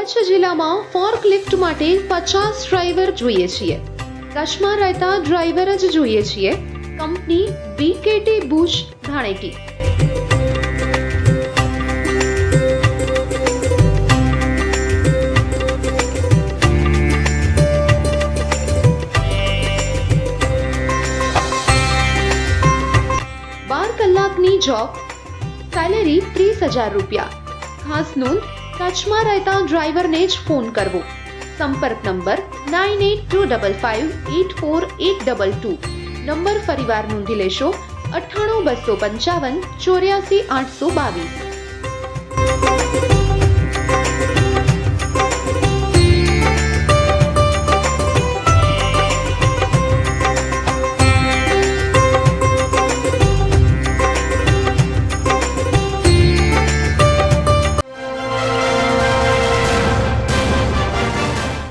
કચ્છ જિલ્લામાં ફોર્કલિફ્ટ માટે 50 ડ્રાઈવર જોઈએ છીએ. કચ્છમાં રહેતા ડ્રાઈવર જ જોઈએ છીએ. Company BKT Bhuj Dhaneti. કલાકની જોબ, સેલેરી 30,000 રૂપિયા. ખાસ નોંધ, કચ્છમાં રહેતા ડ્રાઈવરને જ ફોન કરવો. સંપર્ક નંબર 9825584822. નંબર ફરીવાર નોંધી લેશો 9825544822.